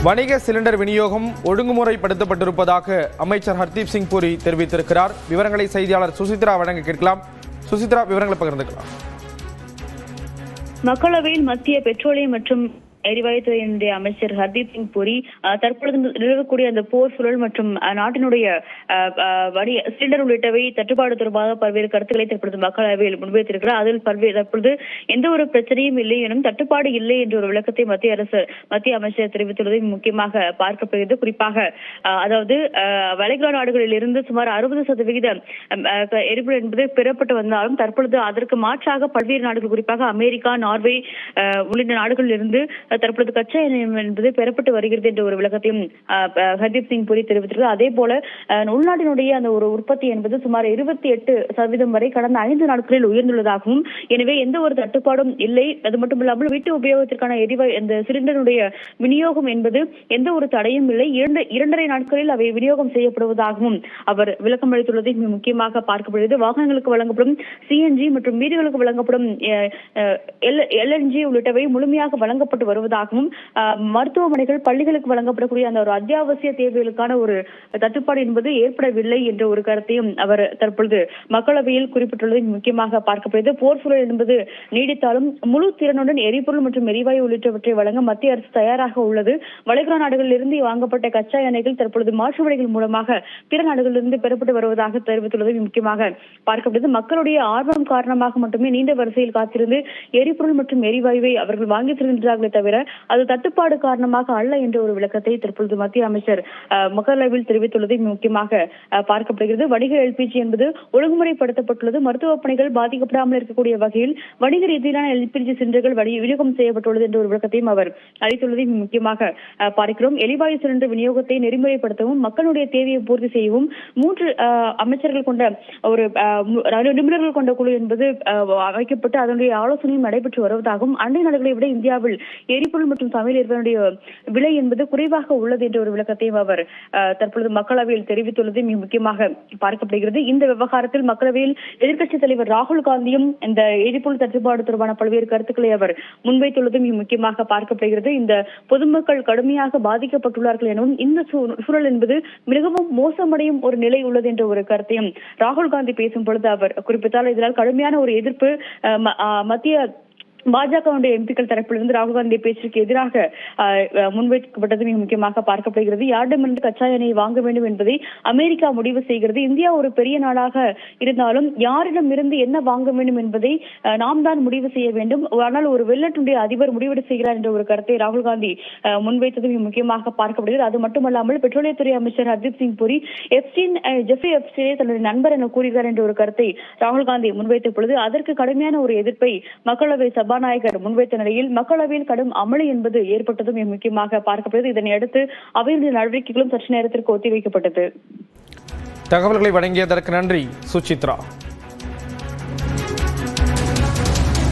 வணிக சிலிண்டர் விநியோகம் ஒழுங்குமுறைப்படுத்தப்பட்டிருப்பதாக அமைச்சர் ஹர்தீப் சிங் பூரி தெரிவித்திருக்கிறார். விவரங்களை செய்தியாளர் சுசித்ரா வழங்க கேட்கலாம். சுசித்ரா, விவரங்களை பகிர்ந்துக்கலாம். மக்களவையில் மத்திய பெட்ரோலியம் மற்றும் எரிவாயுத்துறையினுடைய அமைச்சர் ஹர்தீப் சிங் பூரி தற்பொழுது நிலவக்கூடிய அந்த போர் சூழல் மற்றும் நாட்டினுடைய சிலிண்டர் உள்ளிட்டவை தட்டுப்பாடு தொடர்பாக பல்வேறு கருத்துக்களை தற்பொழுது மக்களவையில் முன்வைத்திருக்கிறார். அதில் தற்பொழுது எந்த ஒரு பிரச்சனையும் இல்லை எனும் தட்டுப்பாடு இல்லை என்ற ஒரு விளக்கத்தை மத்திய அமைச்சர் தெரிவித்துள்ளதை முக்கியமாக பார்க்கப்படுகிறது. குறிப்பாக அதாவது வளைகுடா நாடுகளில் இருந்து சுமார் 60% எரிபொருள் என்பது பெறப்பட்டு வந்தாலும் தற்பொழுது அதற்கு மாற்றாக பல்வேறு நாடுகள் குறிப்பாக அமெரிக்கா, நார்வே உள்ளிட்ட நாடுகளில் இருந்து தற்பொழுது கச்சா எண்ணெய் என்பது பெறப்பட்டு வருகிறது என்ற ஒரு விளக்கத்தையும் ஹர்தீப் சிங் பூரி தெரிவித்திருக்கிறார். அதே போல உள்நாட்டினுடைய அந்த ஒரு உற்பத்தி என்பது சுமார் 28% வரை கடந்த 5 நாட்களில் உயர்ந்துள்ளதாகவும், எனவே எந்த ஒரு தட்டுப்பாடும் இல்லை. அது மட்டுமில்லாமல் வீட்டு உபயோகத்திற்கான எரிவாயு இந்த சிலிண்டருடைய விநியோகம் என்பது எந்த ஒரு தடையும் இல்லை. 2.5 நாட்களில் அவை விநியோகம் செய்யப்படுவதாகவும் அவர் விளக்கம் அளித்துள்ளதை முக்கியமாக பார்க்கப்படுகிறது. வாகனங்களுக்கு வழங்கப்படும் சிஎன்ஜி மற்றும் வீடுகளுக்கு வழங்கப்படும் எல்என்ஜி உள்ளிட்டவை முழுமையாக வழங்கப்பட்டு வருவதாகவும், மருத்துவமனைகள், பள்ளிகளுக்கு வழங்கப்படக்கூடிய அந்த ஒரு அத்தியாவசிய தேவைகளுக்கான ஒரு தட்டுப்பாடு என்பது ஏற்படவில்லை என்ற ஒரு கருத்தையும் அவர் தற்பொழுது மக்களவையில் குறிப்பிட்டுள்ளதை முக்கியமாக பார்க்கப்படுகிறது. போர் சூழல் என்பது நீடித்தாலும் முழு திறனுடன் எரிபொருள் மற்றும் எரிவாயு உள்ளிட்டவற்றை வழங்க மத்திய அரசு தயாராக உள்ளது. வளைகுடா நாடுகளில் இருந்து வாங்கப்பட்ட கச்சா எண்ணெய்கள் தற்பொழுது மாற்று வழிகள் மூலமாக பிற நாடுகளிலிருந்து பெறப்பட்டு வருவதாக தெரிவித்துள்ளதை முக்கியமாக பார்க்கப்படுகிறது. மக்களுடைய ஆர்வம் காரணமாக மட்டுமே நீண்ட வரிசையில் காத்திருந்து எரிபொருள் மற்றும் எரிவாயுவை அவர்கள் வாங்கி செல்கின்றார்களே தவிர அது தட்டுப்பாடு காரணமாக அல்ல என்ற ஒரு விளக்கத்தை தற்பொழுது மத்திய அமைச்சர் மக்களவையில் தெரிவித்துள்ளதை முக்கியமாக பார்க்கப்படுகிறது. வணிக எல்பிஜி என்பது ஒழுங்குமுறைப்படுத்தப்பட்டுள்ளது. மருத்துவ பணிகள் பாதிக்கப்படாமல் இருக்கக்கூடிய வகையில் வணிக ரீதியிலான எல்பிஜி சிலிண்டர்கள் விநியோகம் செய்யப்பட்டுள்ளது என்ற ஒரு விளக்கத்தையும் அவர் அளித்துள்ளதை முக்கியமாக பார்க்கிறோம். எரிவாயு சிலிண்டர் விநியோகத்தை நெறிமுறைப்படுத்தவும் மக்களுடைய தேவையை பூர்த்தி செய்யவும் 3 அமைச்சர்கள் கொண்ட ஒரு நிபுணர்கள் கொண்ட குழு என்பது அமைக்கப்பட்டு அதனுடைய ஆலோசனையும் நடைபெற்று வருவதாகவும், அண்டை நாடுகளை விட இந்தியாவில் எரிபொருள் மற்றும் சமையல் எரிவாயுடைய விலை என்பது குறைவாக உள்ளது என்ற ஒரு விளக்கத்தையும் அவர் தற்பொழுது மக்களவையில் தெரிவித்துள்ளது மிக முக்கியமாக பார்க்கப்படுகிறது. இந்த விவகாரத்தில் மக்களவையில் எதிர்க்கட்சித் தலைவர் ராகுல் காந்தியும் இந்த எரிபொருள் தட்டுப்பாடு தொடர்பான பல்வேறு கருத்துக்களை அவர் முன்வைத்துள்ளது மிக முக்கியமாக பார்க்கப்படுகிறது. இந்த பொதுமக்கள் கடுமையாக பாதிக்கப்பட்டுள்ளார்கள் எனவும் இந்த சூழல் என்பது மிகவும் மோசமடையும் ஒரு நிலை உள்ளது என்ற ஒரு கருத்தையும் ராகுல் காந்தி பேசும் பொழுது அவர் குறிப்பிட்டார். இதனால் கடுமையான ஒரு எதிர்ப்பு மத்திய பாஜகவுடைய எம்பிக்கள் தரப்பிலிருந்து ராகுல் காந்தி பேச்சுக்கு எதிராக முன்வைக்கப்பட்டது மிக முக்கியமாக பார்க்கப்படுகிறது. யாரிடமிருந்து கச்சா எண்ணெயை வாங்க வேண்டும் என்பதை அமெரிக்கா முடிவு செய்கிறது. இந்தியா ஒரு பெரிய நாடாக இருந்தாலும் யாரிடமிருந்து என்ன வாங்க வேண்டும் என்பதை நாம் தான் முடிவு செய்ய வேண்டும். ஆனால் ஒரு வெளிநாட்டுடைய அதிபர் முடிவெடு செய்கிறார் என்ற ஒரு கருத்தை ராகுல் காந்தி முன்வைத்தது மிக முக்கியமாக பார்க்கப்படுகிறது. அது மட்டுமல்லாமல் பெட்ரோலியத்துறை அமைச்சர் ஹர்தீப் சிங் பூரி ஜெஃப்ரி எப்ஸ்டீனை தன்னுடைய நண்பர் என கூறுகிறார் என்ற ஒரு கருத்தை ராகுல் காந்தி முன்வைத்த பொழுது அதற்கு கடுமையான ஒரு எதிர்ப்பை மக்களவை சபாநாயகர் முன்வைத்த நிலையில் மக்களவையில் கடும் அமளி என்பது ஏற்பட்டதும் முக்கியமாக பார்க்கப்படுகிறது. இதனையடுத்து அவையுடைய நடவடிக்கைகளும் சற்று நேரத்திற்கு ஒத்திவைக்கப்பட்டது. தகவல்களை வழங்கியதற்கு நன்றி சுசித்ரா.